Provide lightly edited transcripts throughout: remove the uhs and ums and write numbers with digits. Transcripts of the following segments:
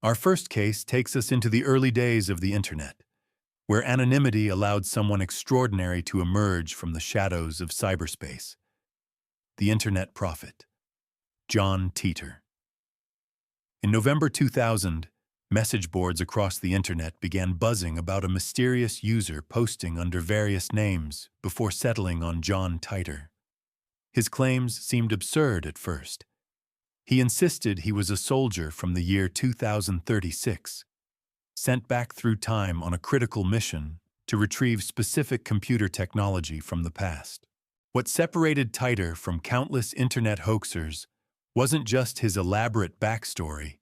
Our first case takes us into the early days of the Internet, where anonymity allowed someone extraordinary to emerge from the shadows of cyberspace. The Internet Prophet, John Titor. In November 2000, message boards across the Internet began buzzing about a mysterious user posting under various names before settling on John Titor. His claims seemed absurd at first. He insisted he was a soldier from the year 2036, sent back through time on a critical mission to retrieve specific computer technology from the past. What separated Titor from countless Internet hoaxers wasn't just his elaborate backstory,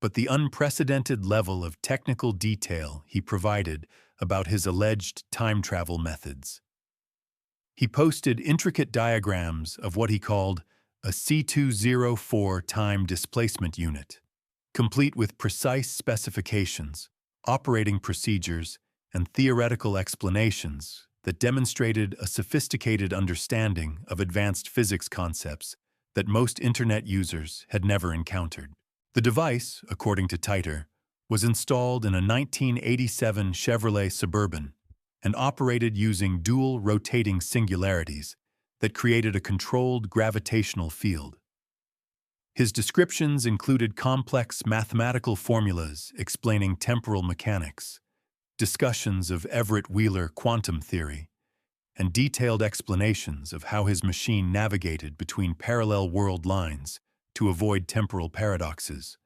but the unprecedented level of technical detail he provided about his alleged time travel methods. He posted intricate diagrams of what he called a C204 time displacement unit, complete with precise specifications, operating procedures, and theoretical explanations that demonstrated a sophisticated understanding of advanced physics concepts that most Internet users had never encountered. The device, according to Titor, was installed in a 1987 Chevrolet Suburban and operated using dual rotating singularities that created a controlled gravitational field. His descriptions included complex mathematical formulas explaining temporal mechanics, discussions of Everett-Wheeler quantum theory, and detailed explanations of how his machine navigated between parallel world lines to avoid temporal paradoxes.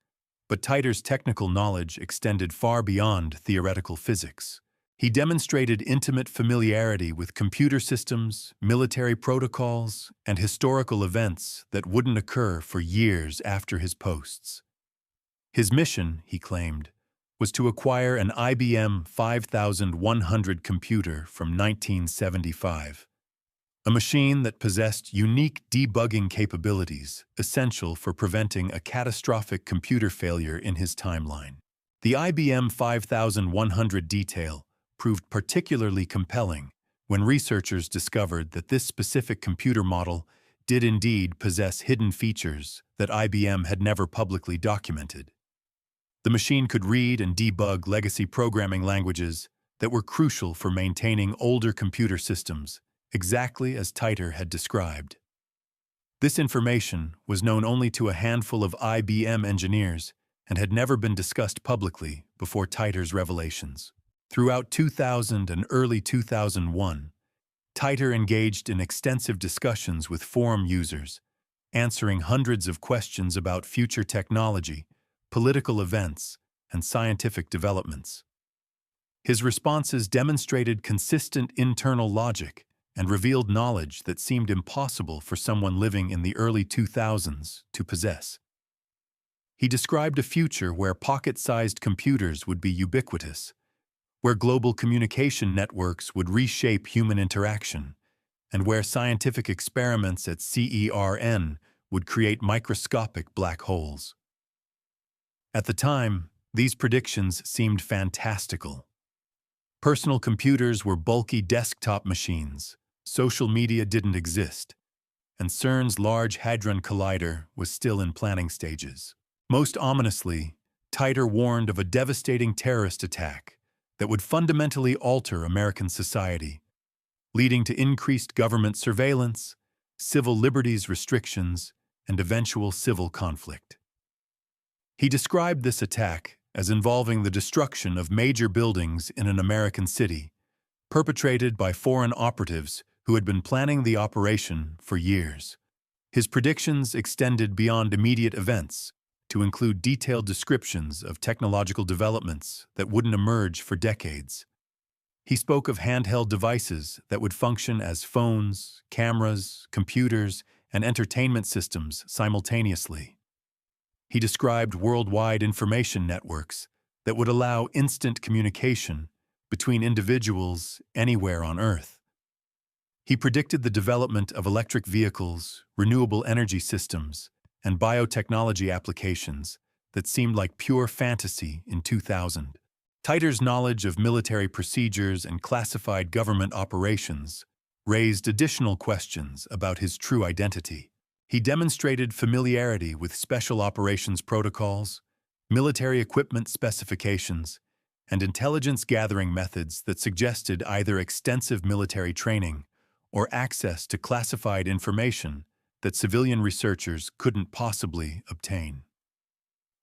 But Titor's technical knowledge extended far beyond theoretical physics. He demonstrated intimate familiarity with computer systems, military protocols, and historical events that wouldn't occur for years after his posts. His mission, he claimed, was to acquire an IBM 5100 computer from 1975, a machine that possessed unique debugging capabilities essential for preventing a catastrophic computer failure in his timeline. The IBM 5100 detail proved particularly compelling when researchers discovered that this specific computer model did indeed possess hidden features that IBM had never publicly documented. The machine could read and debug legacy programming languages that were crucial for maintaining older computer systems, exactly as Titor had described. This information was known only to a handful of IBM engineers and had never been discussed publicly before Titor's revelations. Throughout 2000 and early 2001, Titor engaged in extensive discussions with forum users, answering hundreds of questions about future technology, political events, and scientific developments. His responses demonstrated consistent internal logic and revealed knowledge that seemed impossible for someone living in the early 2000s to possess. He described a future where pocket-sized computers would be ubiquitous, where global communication networks would reshape human interaction, and where scientific experiments at CERN would create microscopic black holes. At the time, these predictions seemed fantastical. Personal computers were bulky desktop machines, social media didn't exist, and CERN's Large Hadron Collider was still in planning stages. Most ominously, Titor warned of a devastating terrorist attack that would fundamentally alter American society, leading to increased government surveillance, civil liberties restrictions, and eventual civil conflict. He described this attack as involving the destruction of major buildings in an American city, perpetrated by foreign operatives who had been planning the operation for years. His predictions extended beyond immediate events to include detailed descriptions of technological developments that wouldn't emerge for decades. He spoke of handheld devices that would function as phones, cameras, computers, and entertainment systems simultaneously. He described worldwide information networks that would allow instant communication between individuals anywhere on Earth. He predicted the development of electric vehicles, renewable energy systems, and biotechnology applications that seemed like pure fantasy in 2000. Titor's knowledge of military procedures and classified government operations raised additional questions about his true identity. He demonstrated familiarity with special operations protocols, military equipment specifications, and intelligence-gathering methods that suggested either extensive military training or access to classified information that civilian researchers couldn't possibly obtain.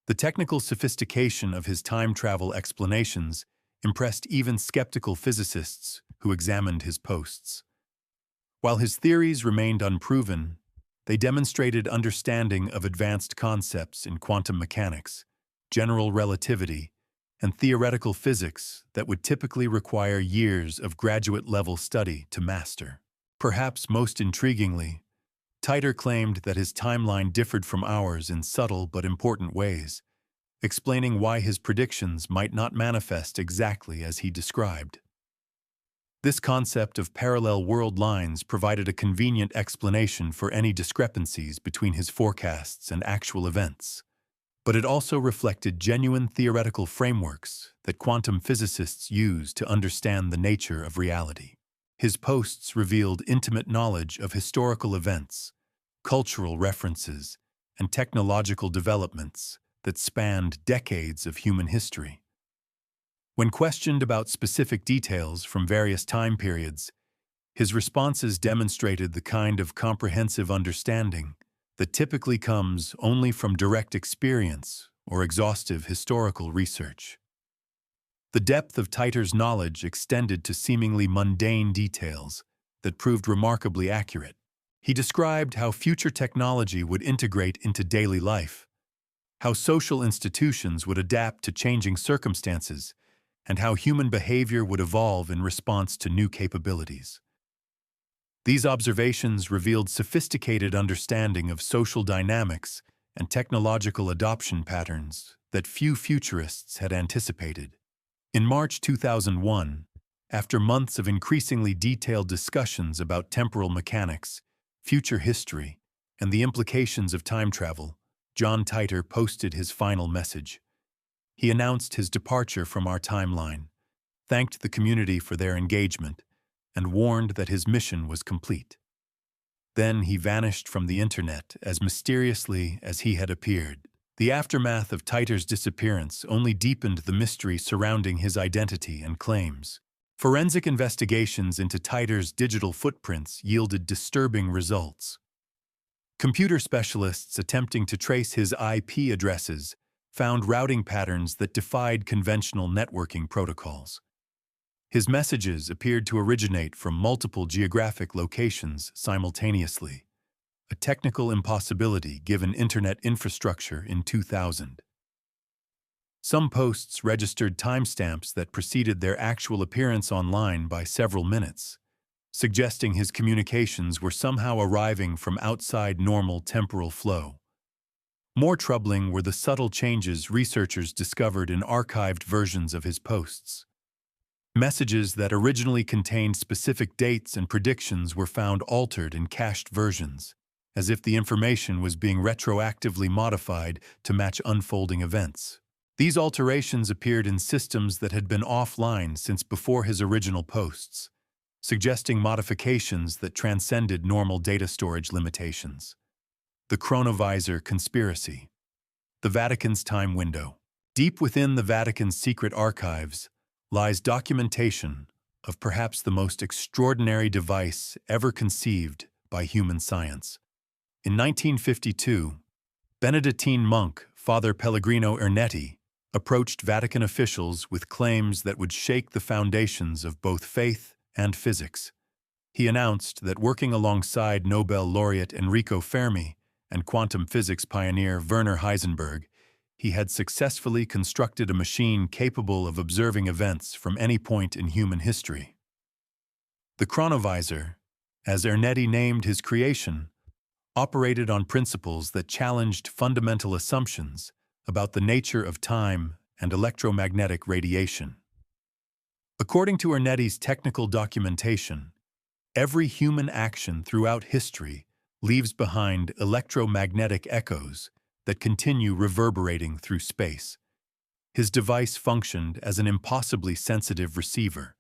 The technical sophistication of his time travel explanations impressed even skeptical physicists who examined his posts. While his theories remained unproven, they demonstrated understanding of advanced concepts in quantum mechanics, general relativity, and theoretical physics that would typically require years of graduate-level study to master. Perhaps most intriguingly, Titer claimed that his timeline differed from ours in subtle but important ways, explaining why his predictions might not manifest exactly as he described. This concept of parallel world lines provided a convenient explanation for any discrepancies between his forecasts and actual events, but it also reflected genuine theoretical frameworks that quantum physicists use to understand the nature of reality. His posts revealed intimate knowledge of historical events, cultural references, and technological developments that spanned decades of human history. When questioned about specific details from various time periods, his responses demonstrated the kind of comprehensive understanding that typically comes only from direct experience or exhaustive historical research. The depth of Titer's knowledge extended to seemingly mundane details that proved remarkably accurate. He described how future technology would integrate into daily life, how social institutions would adapt to changing circumstances, and how human behavior would evolve in response to new capabilities. These observations revealed sophisticated understanding of social dynamics and technological adoption patterns that few futurists had anticipated. In March 2001, after months of increasingly detailed discussions about temporal mechanics, future history, and the implications of time travel, John Titer posted his final message. He announced his departure from our timeline, thanked the community for their engagement, and warned that his mission was complete. Then he vanished from the internet as mysteriously as he had appeared. The aftermath of Titer's disappearance only deepened the mystery surrounding his identity and claims. Forensic investigations into Titer's digital footprints yielded disturbing results. Computer specialists attempting to trace his IP addresses found routing patterns that defied conventional networking protocols. His messages appeared to originate from multiple geographic locations simultaneously, a technical impossibility given internet infrastructure in 2000. Some posts registered timestamps that preceded their actual appearance online by several minutes, suggesting his communications were somehow arriving from outside normal temporal flow. More troubling were the subtle changes researchers discovered in archived versions of his posts. Messages that originally contained specific dates and predictions were found altered in cached versions, as if the information was being retroactively modified to match unfolding events. These alterations appeared in systems that had been offline since before his original posts, suggesting modifications that transcended normal data storage limitations. The Chronovisor Conspiracy. The Vatican's Time Window. Deep within the Vatican's secret archives lies documentation of perhaps the most extraordinary device ever conceived by human science. In 1952, Benedictine monk Father Pellegrino Ernetti approached Vatican officials with claims that would shake the foundations of both faith and physics. He announced that working alongside Nobel laureate Enrico Fermi and quantum physics pioneer Werner Heisenberg, he had successfully constructed a machine capable of observing events from any point in human history. The Chronovisor, as Ernetti named his creation, operated on principles that challenged fundamental assumptions about the nature of time and electromagnetic radiation. According to Ernetti's technical documentation, every human action throughout history leaves behind electromagnetic echoes that continue reverberating through space. His device functioned as an impossibly sensitive receiver,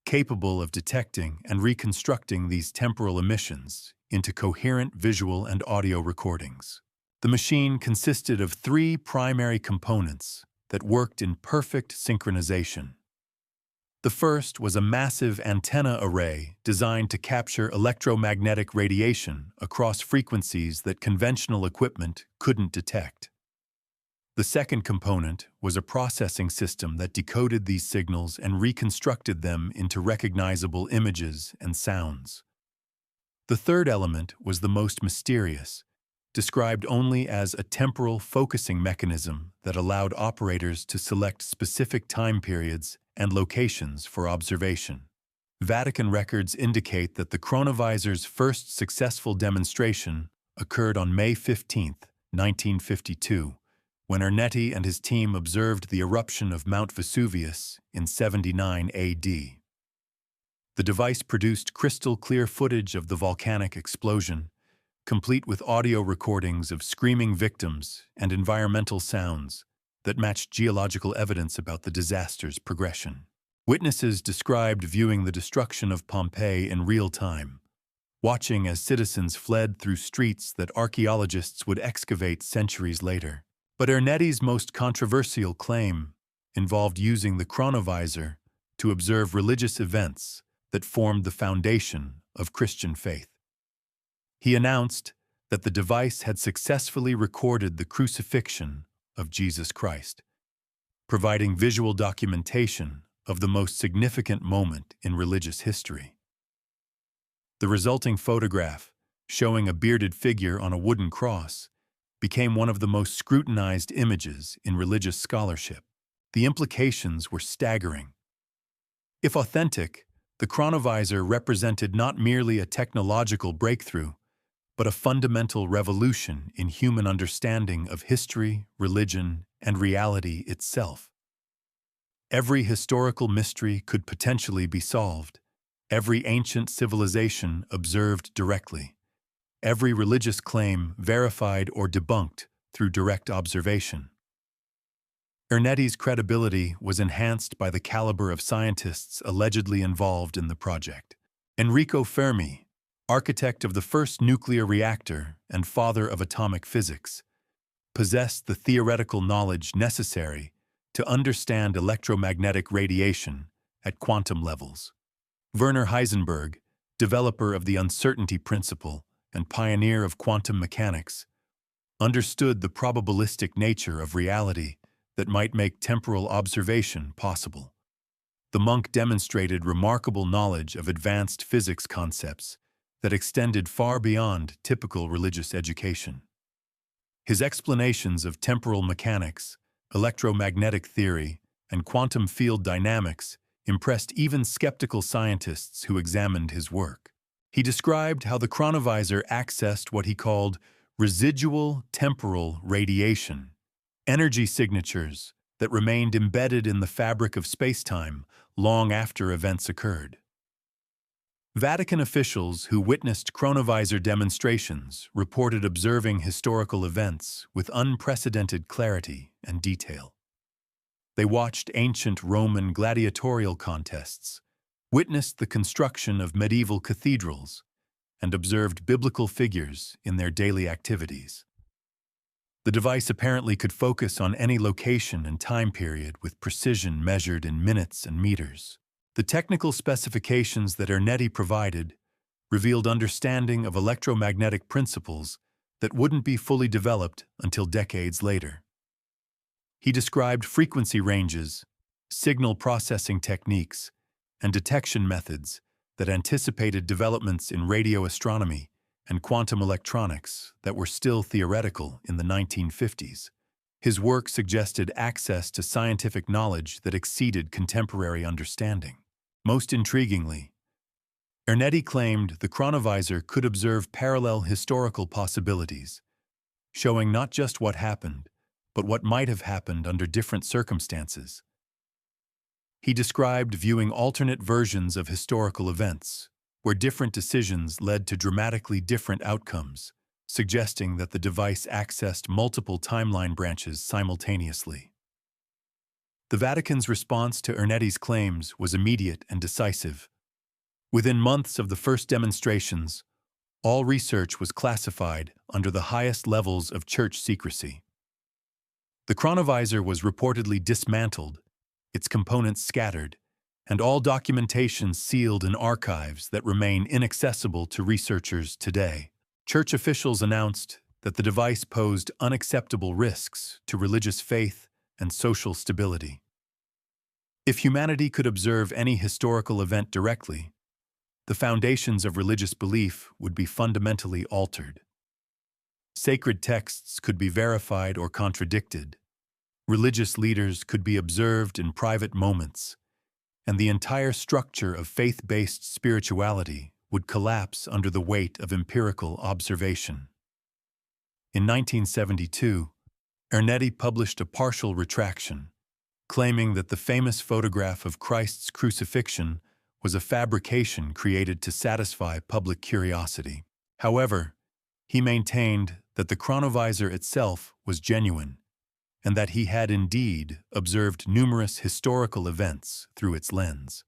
capable of detecting and reconstructing these temporal emissions into coherent visual and audio recordings. The machine consisted of three primary components that worked in perfect synchronization. The first was a massive antenna array designed to capture electromagnetic radiation across frequencies that conventional equipment couldn't detect. The second component was a processing system that decoded these signals and reconstructed them into recognizable images and sounds. The third element was the most mysterious, described only as a temporal focusing mechanism that allowed operators to select specific time periods and locations for observation. Vatican records indicate that the chronovisor's first successful demonstration occurred on May 15, 1952, when Ernetti and his team observed the eruption of Mount Vesuvius in 79 AD. The device produced crystal-clear footage of the volcanic explosion, complete with audio recordings of screaming victims and environmental sounds that matched geological evidence about the disaster's progression. Witnesses described viewing the destruction of Pompeii in real time, watching as citizens fled through streets that archaeologists would excavate centuries later. But Ernetti's most controversial claim involved using the chronovisor to observe religious events that formed the foundation of Christian faith. He announced that the device had successfully recorded the crucifixion of Jesus Christ, providing visual documentation of the most significant moment in religious history. The resulting photograph, showing a bearded figure on a wooden cross, became one of the most scrutinized images in religious scholarship. The implications were staggering. If authentic, the chronovisor represented not merely a technological breakthrough, but a fundamental revolution in human understanding of history, religion, and reality itself. Every historical mystery could potentially be solved, every ancient civilization observed directly, every religious claim verified or debunked through direct observation. Ernetti's credibility was enhanced by the caliber of scientists allegedly involved in the project. Enrico Fermi, architect of the first nuclear reactor and father of atomic physics, possessed the theoretical knowledge necessary to understand electromagnetic radiation at quantum levels. Werner Heisenberg, developer of the uncertainty principle and pioneer of quantum mechanics, understood the probabilistic nature of reality that might make temporal observation possible. The monk demonstrated remarkable knowledge of advanced physics concepts that extended far beyond typical religious education. His explanations of temporal mechanics, electromagnetic theory, and quantum field dynamics impressed even skeptical scientists who examined his work. He described how the chronovisor accessed what he called residual temporal radiation, energy signatures that remained embedded in the fabric of spacetime long after events occurred. Vatican officials who witnessed chronovisor demonstrations reported observing historical events with unprecedented clarity and detail. They watched ancient Roman gladiatorial contests, witnessed the construction of medieval cathedrals, and observed biblical figures in their daily activities. The device apparently could focus on any location and time period with precision measured in minutes and meters. The technical specifications that Ernetti provided revealed understanding of electromagnetic principles that wouldn't be fully developed until decades later. He described frequency ranges, signal processing techniques, and detection methods that anticipated developments in radio astronomy and quantum electronics that were still theoretical in the 1950s. His work suggested access to scientific knowledge that exceeded contemporary understanding. Most intriguingly, Ernetti claimed the chronovisor could observe parallel historical possibilities, showing not just what happened, but what might have happened under different circumstances. He described viewing alternate versions of historical events, where different decisions led to dramatically different outcomes, suggesting that the device accessed multiple timeline branches simultaneously. The Vatican's response to Ernetti's claims was immediate and decisive. Within months of the first demonstrations, All research was classified under the highest levels of church secrecy. The chronovisor was reportedly dismantled, its components scattered, and all documentation sealed in archives that remain inaccessible to researchers today. Church officials announced that the device posed unacceptable risks to religious faith and social stability. If humanity could observe any historical event directly, the foundations of religious belief would be fundamentally altered. Sacred texts could be verified or contradicted. Religious leaders could be observed in private moments, and the entire structure of faith-based spirituality would collapse under the weight of empirical observation. In 1972, Ernetti published a partial retraction, claiming that the famous photograph of Christ's crucifixion was a fabrication created to satisfy public curiosity. However, he maintained that the chronovisor itself was genuine, and that he had indeed observed numerous historical events through its lens.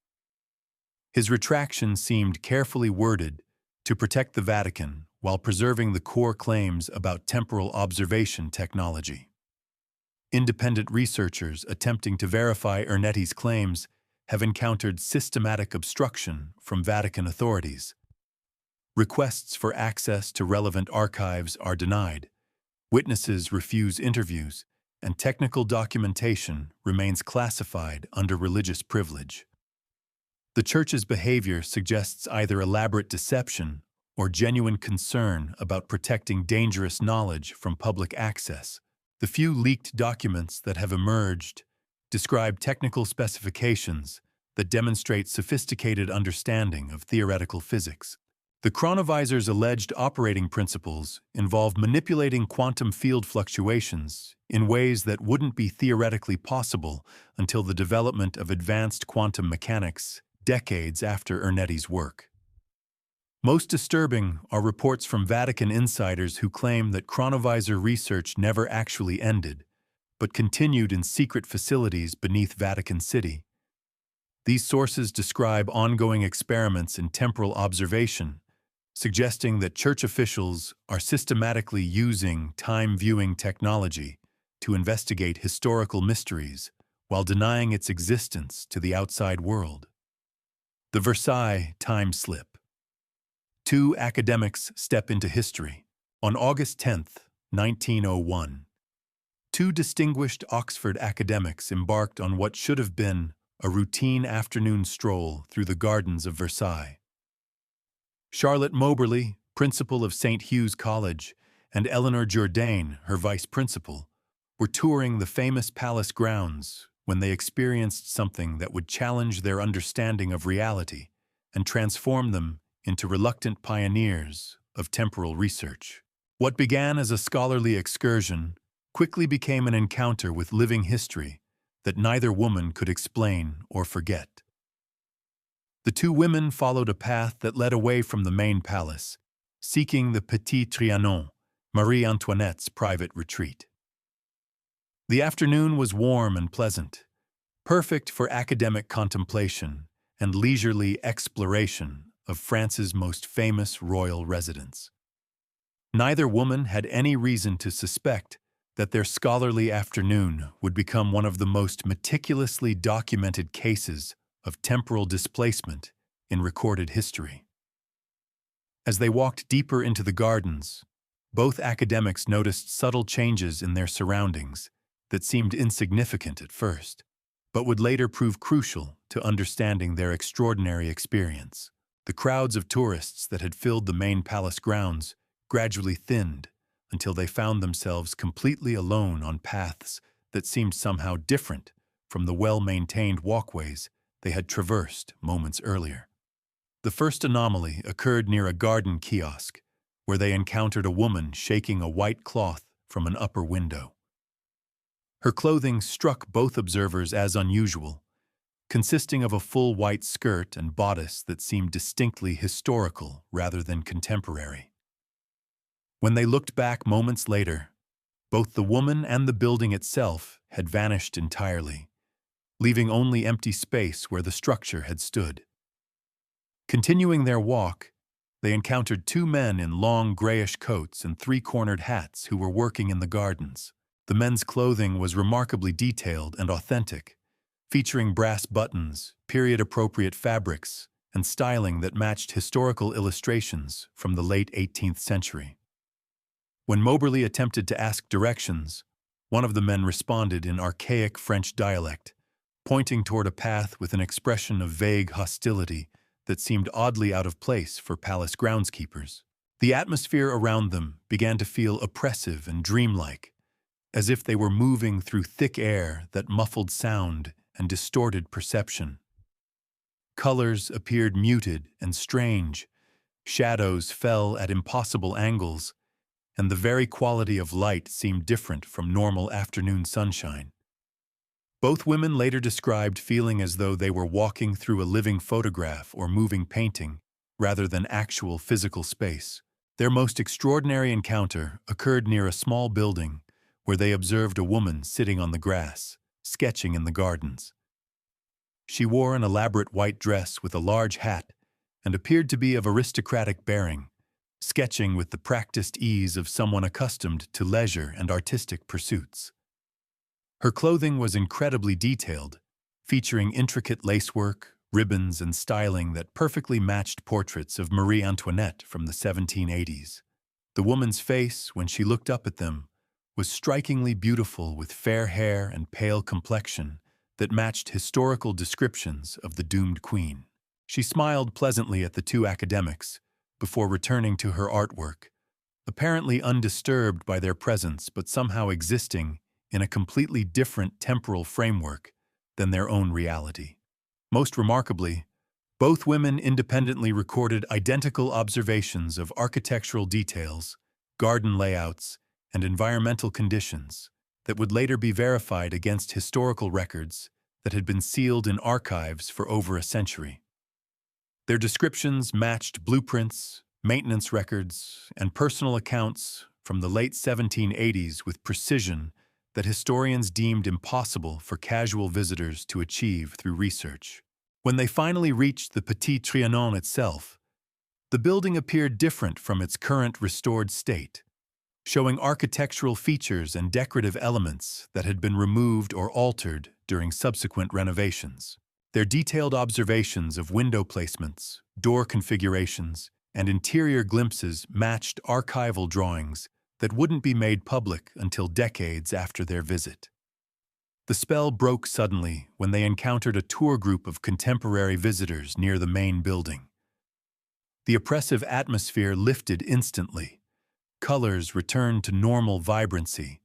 His retraction seemed carefully worded to protect the Vatican while preserving the core claims about temporal observation technology. Independent researchers attempting to verify Ernetti's claims have encountered systematic obstruction from Vatican authorities. Requests for access to relevant archives are denied, witnesses refuse interviews, and technical documentation remains classified under religious privilege. The Church's behavior suggests either elaborate deception or genuine concern about protecting dangerous knowledge from public access. The few leaked documents that have emerged describe technical specifications that demonstrate sophisticated understanding of theoretical physics. The chronovisor's alleged operating principles involve manipulating quantum field fluctuations in ways that wouldn't be theoretically possible until the development of advanced quantum mechanics decades after Ernetti's work. Most disturbing are reports from Vatican insiders who claim that chronovisor research never actually ended, but continued in secret facilities beneath Vatican City. These sources describe ongoing experiments in temporal observation, suggesting that church officials are systematically using time-viewing technology to investigate historical mysteries while denying its existence to the outside world. The Versailles time slip. Two academics step into history. On August 10, 1901, two distinguished Oxford academics embarked on what should have been a routine afternoon stroll through the gardens of Versailles. Charlotte Moberly, principal of St. Hugh's College, and Eleanor Jourdain, her vice principal, were touring the famous palace grounds when they experienced something that would challenge their understanding of reality and transform them into reluctant pioneers of temporal research. What began as a scholarly excursion quickly became an encounter with living history that neither woman could explain or forget. The two women followed a path that led away from the main palace, seeking the Petit Trianon, Marie Antoinette's private retreat. The afternoon was warm and pleasant, perfect for academic contemplation and leisurely exploration of France's most famous royal residence. Neither woman had any reason to suspect that their scholarly afternoon would become one of the most meticulously documented cases of temporal displacement in recorded history. As they walked deeper into the gardens, both academics noticed subtle changes in their surroundings that seemed insignificant at first, but would later prove crucial to understanding their extraordinary experience. The crowds of tourists that had filled the main palace grounds gradually thinned until they found themselves completely alone on paths that seemed somehow different from the well-maintained walkways they had traversed moments earlier. The first anomaly occurred near a garden kiosk, where they encountered a woman shaking a white cloth from an upper window. Her clothing struck both observers as unusual, consisting of a full white skirt and bodice that seemed distinctly historical rather than contemporary. When they looked back moments later, both the woman and the building itself had vanished entirely, leaving only empty space where the structure had stood. Continuing their walk, They encountered two men in long grayish coats and three-cornered hats who were working in the gardens. The men's clothing was remarkably detailed and authentic, featuring brass buttons, period-appropriate fabrics, and styling that matched historical illustrations from the late 18th century. When Moberly attempted to ask directions, one of the men responded in archaic French dialect, pointing toward a path with an expression of vague hostility that seemed oddly out of place for palace groundskeepers. The atmosphere around them began to feel oppressive and dreamlike, as if they were moving through thick air that muffled sound and distorted perception. Colors appeared muted and strange, shadows fell at impossible angles, and the very quality of light seemed different from normal afternoon sunshine. Both women later described feeling as though they were walking through a living photograph or moving painting, rather than actual physical space. Their most extraordinary encounter occurred near a small building where they observed a woman sitting on the grass, sketching in the gardens. She wore an elaborate white dress with a large hat and appeared to be of aristocratic bearing, sketching with the practiced ease of someone accustomed to leisure and artistic pursuits. Her clothing was incredibly detailed, featuring intricate lacework, ribbons, and styling that perfectly matched portraits of Marie Antoinette from the 1780s. The woman's face, when she looked up at them, was strikingly beautiful with fair hair and pale complexion that matched historical descriptions of the doomed queen. She smiled pleasantly at the two academics before returning to her artwork, apparently undisturbed by their presence but somehow existing in a completely different temporal framework than their own reality. Most remarkably, both women independently recorded identical observations of architectural details, garden layouts, and environmental conditions that would later be verified against historical records that had been sealed in archives for over a century. Their descriptions matched blueprints, maintenance records, and personal accounts from the late 1780s with precision that historians deemed impossible for casual visitors to achieve through research. When they finally reached the Petit Trianon itself, the building appeared different from its current restored state, showing architectural features and decorative elements that had been removed or altered during subsequent renovations. Their detailed observations of window placements, door configurations, and interior glimpses matched archival drawings that wouldn't be made public until decades after their visit. The spell broke suddenly when they encountered a tour group of contemporary visitors near the main building. The oppressive atmosphere lifted instantly. Colors returned to normal vibrancy,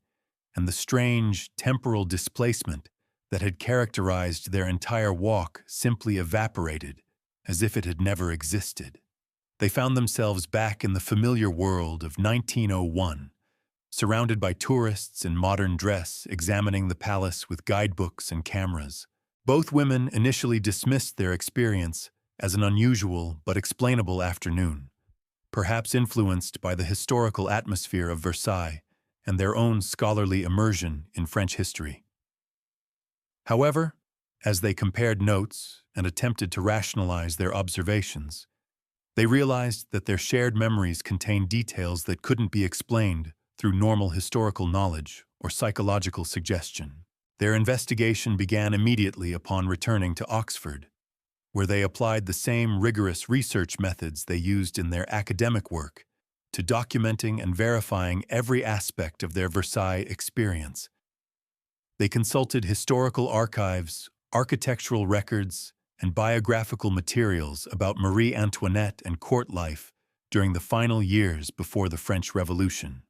and the strange temporal displacement that had characterized their entire walk simply evaporated as if it had never existed. They found themselves back in the familiar world of 1901, surrounded by tourists in modern dress examining the palace with guidebooks and cameras. Both women initially dismissed their experience as an unusual but explainable afternoon, perhaps influenced by the historical atmosphere of Versailles and their own scholarly immersion in French history. However, as they compared notes and attempted to rationalize their observations, they realized that their shared memories contained details that couldn't be explained through normal historical knowledge or psychological suggestion. Their investigation began immediately upon returning to Oxford, where they applied the same rigorous research methods they used in their academic work to documenting and verifying every aspect of their Versailles experience. They consulted historical archives, architectural records, and biographical materials about Marie Antoinette and court life during the final years before the French Revolution.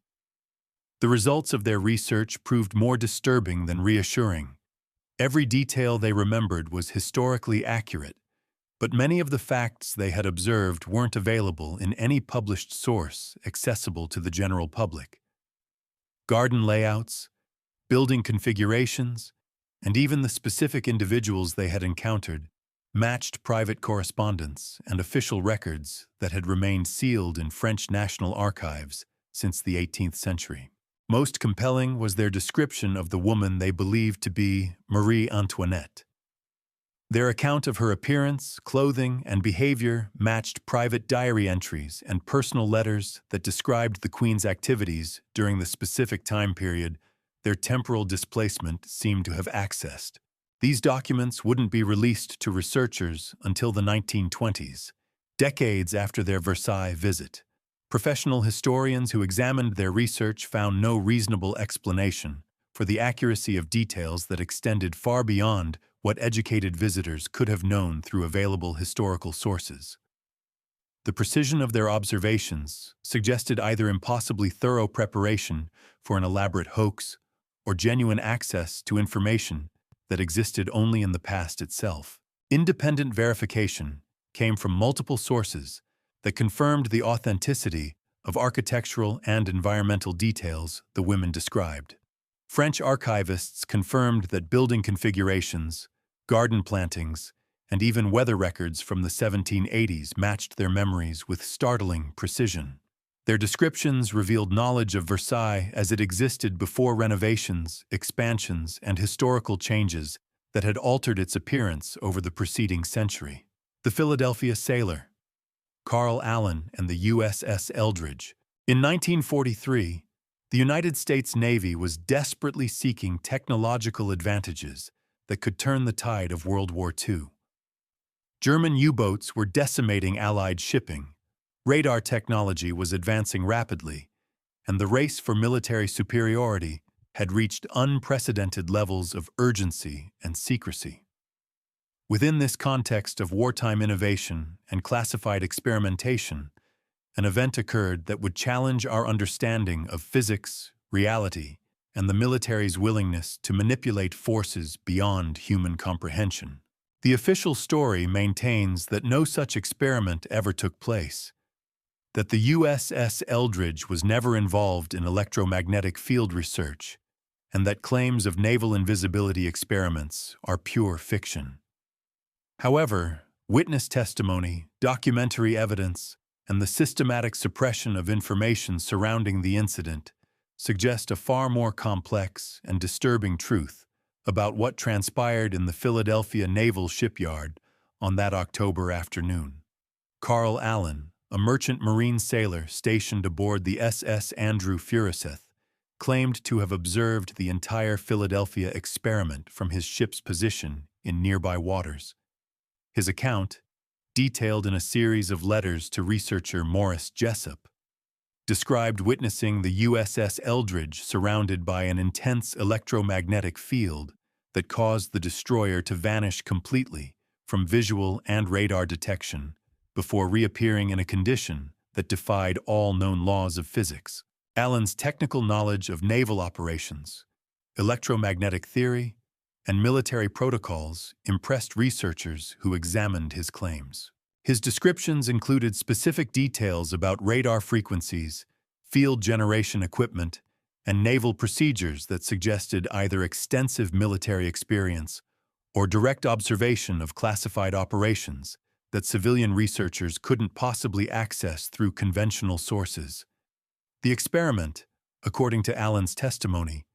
The results of their research proved more disturbing than reassuring. Every detail they remembered was historically accurate, but many of the facts they had observed weren't available in any published source accessible to the general public. Garden layouts, building configurations, and even the specific individuals they had encountered matched private correspondence and official records that had remained sealed in French national archives since the 18th century. Most compelling was their description of the woman they believed to be Marie Antoinette. Their account of her appearance, clothing, and behavior matched private diary entries and personal letters that described the Queen's activities during the specific time period their temporal displacement seemed to have accessed. These documents wouldn't be released to researchers until the 1920s, decades after their Versailles visit. Professional historians who examined their research found no reasonable explanation for the accuracy of details that extended far beyond what educated visitors could have known through available historical sources. The precision of their observations suggested either impossibly thorough preparation for an elaborate hoax or genuine access to information that existed only in the past itself. Independent verification came from multiple sources that confirmed the authenticity of architectural and environmental details the women described. French archivists confirmed that building configurations, garden plantings, and even weather records from the 1780s matched their memories with startling precision. Their descriptions revealed knowledge of Versailles as it existed before renovations, expansions, and historical changes that had altered its appearance over the preceding century. The Philadelphia sailor, Carl Allen, and the USS Eldridge. In 1943, the United States Navy was desperately seeking technological advantages that could turn the tide of World War II. German U-boats were decimating Allied shipping, radar technology was advancing rapidly, and the race for military superiority had reached unprecedented levels of urgency and secrecy. Within this context of wartime innovation and classified experimentation, an event occurred that would challenge our understanding of physics, reality, and the military's willingness to manipulate forces beyond human comprehension. The official story maintains that no such experiment ever took place, that the USS Eldridge was never involved in electromagnetic field research, and that claims of naval invisibility experiments are pure fiction. However, witness testimony, documentary evidence, and the systematic suppression of information surrounding the incident suggest a far more complex and disturbing truth about what transpired in the Philadelphia Naval Shipyard on that October afternoon. Carl Allen, a merchant marine sailor stationed aboard the SS Andrew Furuseth, claimed to have observed the entire Philadelphia experiment from his ship's position in nearby waters. His account, detailed in a series of letters to researcher Morris Jessup, described witnessing the USS Eldridge surrounded by an intense electromagnetic field that caused the destroyer to vanish completely from visual and radar detection before reappearing in a condition that defied all known laws of physics. Allen's technical knowledge of naval operations, electromagnetic theory, and military protocols impressed researchers who examined his claims. His descriptions included specific details about radar frequencies, field generation equipment, and naval procedures that suggested either extensive military experience or direct observation of classified operations that civilian researchers couldn't possibly access through conventional sources. The experiment, according to Allen's testimony,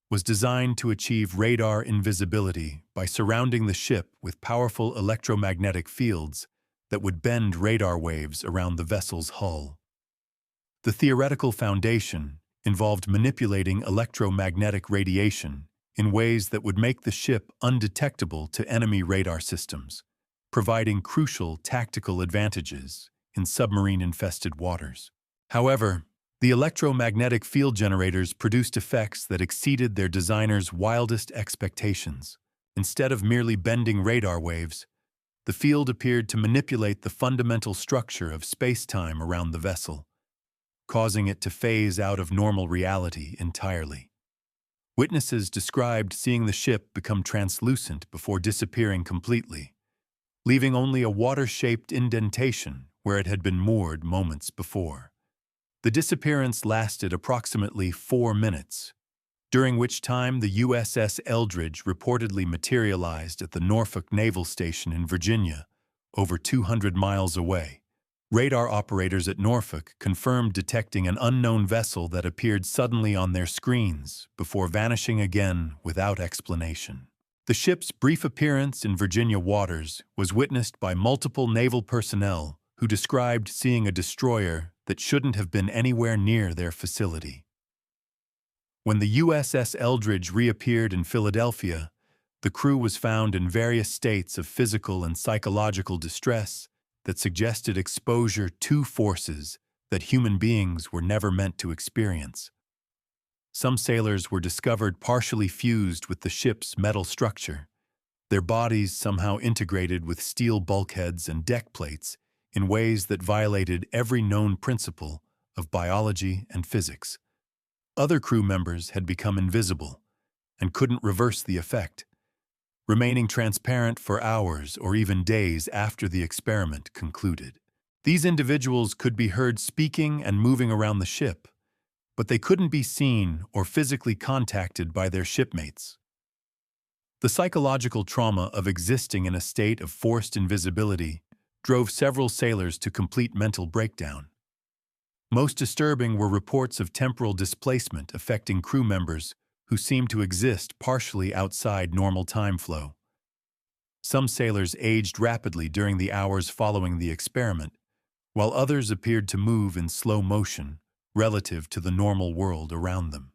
was designed to achieve radar invisibility by surrounding the ship with powerful electromagnetic fields that would bend radar waves around the vessel's hull. The theoretical foundation involved manipulating electromagnetic radiation in ways that would make the ship undetectable to enemy radar systems, providing crucial tactical advantages in submarine-infested waters. However, the electromagnetic field generators produced effects that exceeded their designers' wildest expectations. Instead of merely bending radar waves, the field appeared to manipulate the fundamental structure of space-time around the vessel, causing it to phase out of normal reality entirely. Witnesses described seeing the ship become translucent before disappearing completely, leaving only a water-shaped indentation where it had been moored moments before. The disappearance lasted approximately 4 minutes, during which time the USS Eldridge reportedly materialized at the Norfolk Naval Station in Virginia, over 200 miles away. Radar operators at Norfolk confirmed detecting an unknown vessel that appeared suddenly on their screens before vanishing again without explanation. The ship's brief appearance in Virginia waters was witnessed by multiple naval personnel who described seeing a destroyer that shouldn't have been anywhere near their facility. When the USS Eldridge reappeared in Philadelphia, the crew was found in various states of physical and psychological distress that suggested exposure to forces that human beings were never meant to experience. Some sailors were discovered partially fused with the ship's metal structure, their bodies somehow integrated with steel bulkheads and deck plates in ways that violated every known principle of biology and physics. Other crew members had become invisible and couldn't reverse the effect, remaining transparent for hours or even days after the experiment concluded. These individuals could be heard speaking and moving around the ship, but they couldn't be seen or physically contacted by their shipmates. The psychological trauma of existing in a state of forced invisibility drove several sailors to complete mental breakdown. Most disturbing were reports of temporal displacement affecting crew members who seemed to exist partially outside normal time flow. Some sailors aged rapidly during the hours following the experiment, while others appeared to move in slow motion relative to the normal world around them.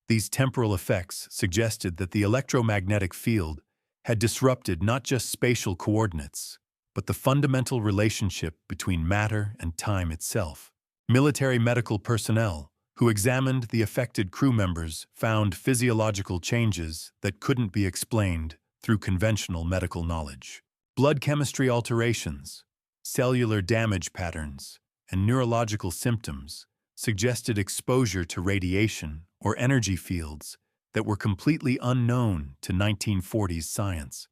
These temporal effects suggested that the electromagnetic field had disrupted not just spatial coordinates, but the fundamental relationship between matter and time itself. Military medical personnel who examined the affected crew members found physiological changes that couldn't be explained through conventional medical knowledge. Blood chemistry alterations, cellular damage patterns, and neurological symptoms suggested exposure to radiation or energy fields that were completely unknown to 1940s science.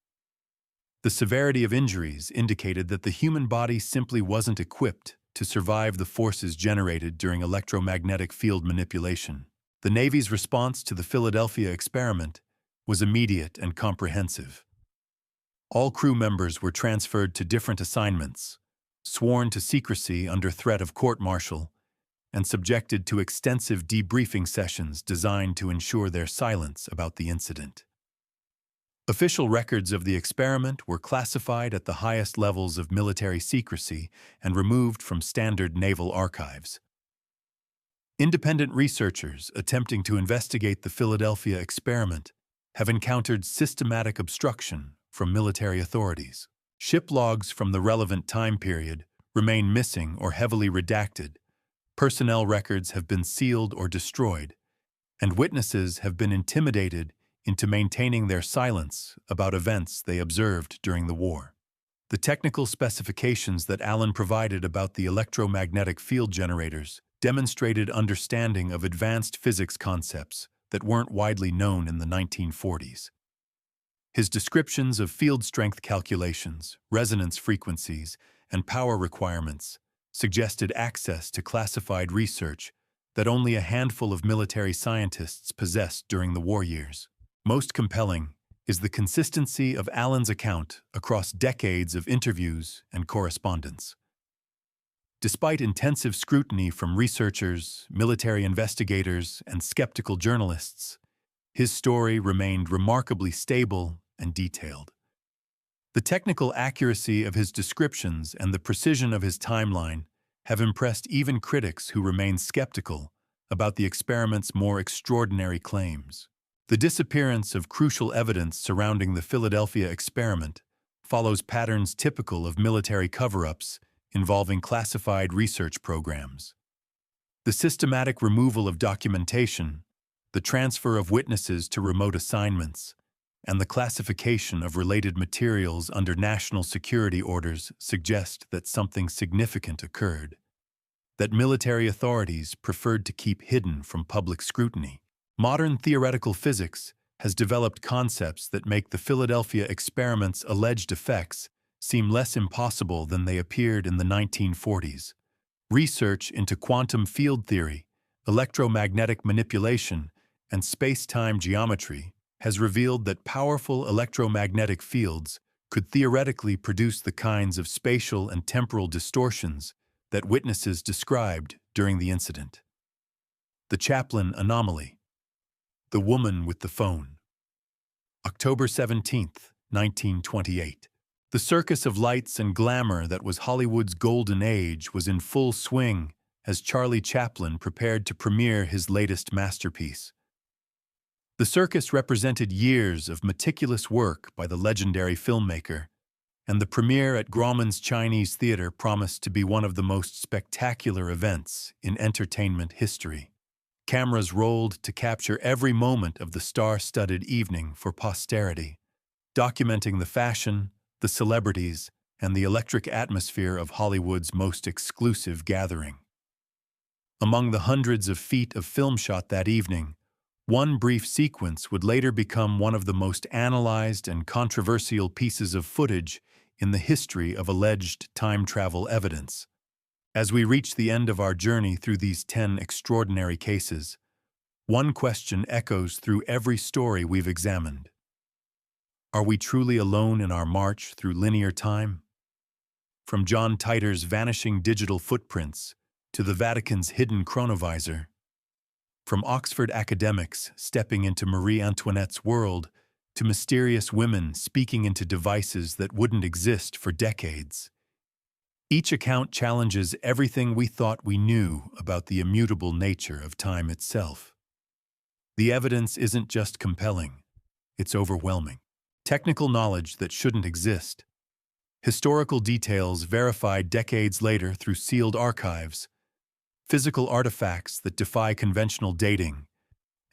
The severity of injuries indicated that the human body simply wasn't equipped to survive the forces generated during electromagnetic field manipulation. The Navy's response to the Philadelphia experiment was immediate and comprehensive. All crew members were transferred to different assignments, sworn to secrecy under threat of court-martial, and subjected to extensive debriefing sessions designed to ensure their silence about the incident. Official records of the experiment were classified at the highest levels of military secrecy and removed from standard naval archives. Independent researchers attempting to investigate the Philadelphia experiment have encountered systematic obstruction from military authorities. Ship logs from the relevant time period remain missing or heavily redacted, personnel records have been sealed or destroyed, and witnesses have been intimidated into maintaining their silence about events they observed during the war. The technical specifications that Allen provided about the electromagnetic field generators demonstrated understanding of advanced physics concepts that weren't widely known in the 1940s. His descriptions of field strength calculations, resonance frequencies, and power requirements suggested access to classified research that only a handful of military scientists possessed during the war years. Most compelling is the consistency of Allen's account across decades of interviews and correspondence. Despite intensive scrutiny from researchers, military investigators, and skeptical journalists, his story remained remarkably stable and detailed. The technical accuracy of his descriptions and the precision of his timeline have impressed even critics who remain skeptical about the experiment's more extraordinary claims. The disappearance of crucial evidence surrounding the Philadelphia experiment follows patterns typical of military cover-ups involving classified research programs. The systematic removal of documentation, the transfer of witnesses to remote assignments, and the classification of related materials under national security orders suggest that something significant occurred, that military authorities preferred to keep hidden from public scrutiny. Modern theoretical physics has developed concepts that make the Philadelphia experiment's alleged effects seem less impossible than they appeared in the 1940s. Research into quantum field theory, electromagnetic manipulation, and space-time geometry has revealed that powerful electromagnetic fields could theoretically produce the kinds of spatial and temporal distortions that witnesses described during the incident. The Chaplin anomaly. The woman with the phone. October 17th, 1928. The circus of lights and glamour that was Hollywood's golden age was in full swing as Charlie Chaplin prepared to premiere his latest masterpiece. The circus represented years of meticulous work by the legendary filmmaker, and the premiere at Grauman's Chinese Theater promised to be one of the most spectacular events in entertainment history. Cameras rolled to capture every moment of the star-studded evening for posterity, documenting the fashion, the celebrities, and the electric atmosphere of Hollywood's most exclusive gathering. Among the hundreds of feet of film shot that evening, one brief sequence would later become one of the most analyzed and controversial pieces of footage in the history of alleged time travel evidence. As we reach the end of our journey through these 10 extraordinary cases, one question echoes through every story we've examined. Are we truly alone in our march through linear time? From John Titor's vanishing digital footprints to the Vatican's hidden chronovisor, from Oxford academics stepping into Marie Antoinette's world to mysterious women speaking into devices that wouldn't exist for decades, each account challenges everything we thought we knew about the immutable nature of time itself. The evidence isn't just compelling, it's overwhelming. Technical knowledge that shouldn't exist. Historical details verified decades later through sealed archives. Physical artifacts that defy conventional dating.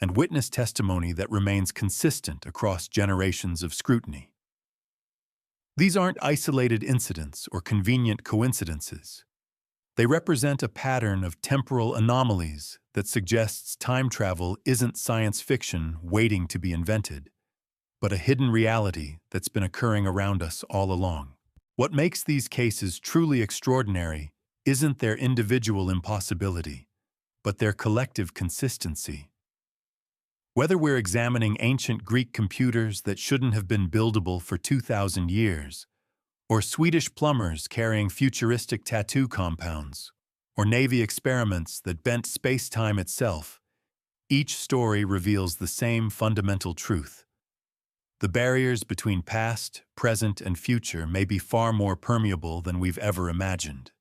And witness testimony that remains consistent across generations of scrutiny. These aren't isolated incidents or convenient coincidences. They represent a pattern of temporal anomalies that suggests time travel isn't science fiction waiting to be invented, but a hidden reality that's been occurring around us all along. What makes these cases truly extraordinary isn't their individual impossibility, but their collective consistency. Whether we're examining ancient Greek computers that shouldn't have been buildable for 2,000 years, or Swedish plumbers carrying futuristic tattoo compounds, or Navy experiments that bent space-time itself, each story reveals the same fundamental truth. The barriers between past, present, and future may be far more permeable than we've ever imagined.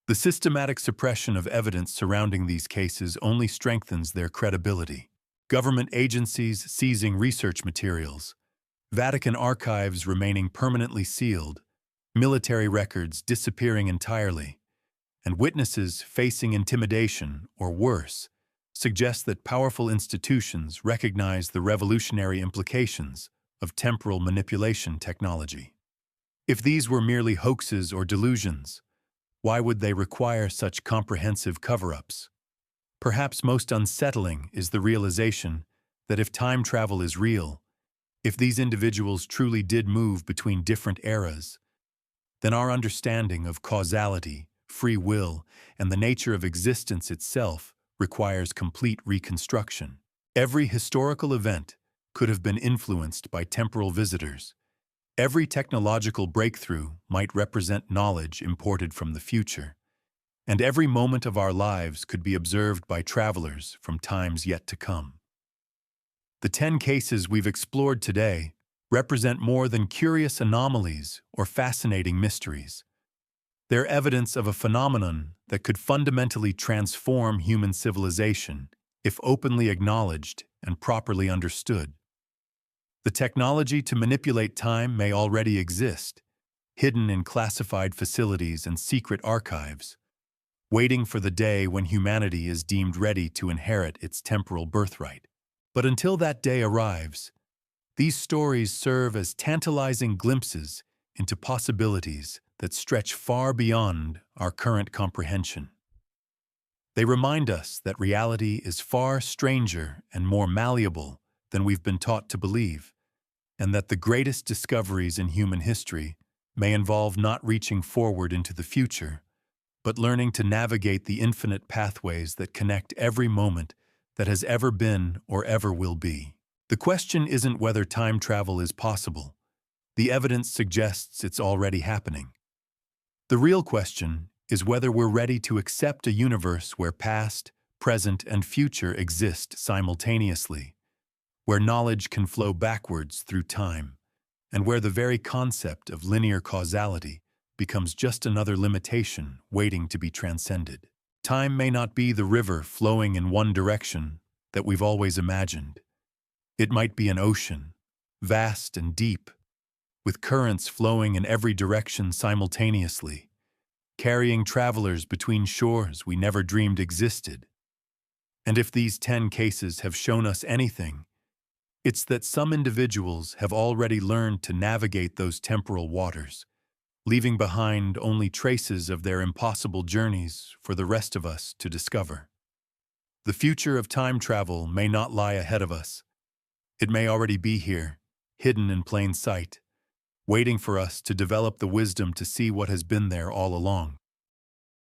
The systematic suppression of evidence surrounding these cases only strengthens their credibility. Government agencies seizing research materials, Vatican archives remaining permanently sealed, military records disappearing entirely, and witnesses facing intimidation or worse, suggest that powerful institutions recognize the revolutionary implications of temporal manipulation technology. If these were merely hoaxes or delusions, why would they require such comprehensive cover-ups? Perhaps most unsettling is the realization that if time travel is real, if these individuals truly did move between different eras, then our understanding of causality, free will, and the nature of existence itself requires complete reconstruction. Every historical event could have been influenced by temporal visitors. Every technological breakthrough might represent knowledge imported from the future. And every moment of our lives could be observed by travelers from times yet to come. The 10 cases we've explored today represent more than curious anomalies or fascinating mysteries. They're evidence of a phenomenon that could fundamentally transform human civilization if openly acknowledged and properly understood. The technology to manipulate time may already exist, hidden in classified facilities and secret archives, waiting for the day when humanity is deemed ready to inherit its temporal birthright. But until that day arrives, these stories serve as tantalizing glimpses into possibilities that stretch far beyond our current comprehension. They remind us that reality is far stranger and more malleable than we've been taught to believe, and that the greatest discoveries in human history may involve not reaching forward into the future, but learning to navigate the infinite pathways that connect every moment that has ever been or ever will be. The question isn't whether time travel is possible. The evidence suggests it's already happening. The real question is whether we're ready to accept a universe where past, present, and future exist simultaneously, where knowledge can flow backwards through time, and where the very concept of linear causality becomes just another limitation waiting to be transcended. Time may not be the river flowing in one direction that we've always imagined. It might be an ocean, vast and deep, with currents flowing in every direction simultaneously, carrying travelers between shores we never dreamed existed. And if these 10 cases have shown us anything, it's that some individuals have already learned to navigate those temporal waters, leaving behind only traces of their impossible journeys for the rest of us to discover. The future of time travel may not lie ahead of us. It may already be here, hidden in plain sight, waiting for us to develop the wisdom to see what has been there all along.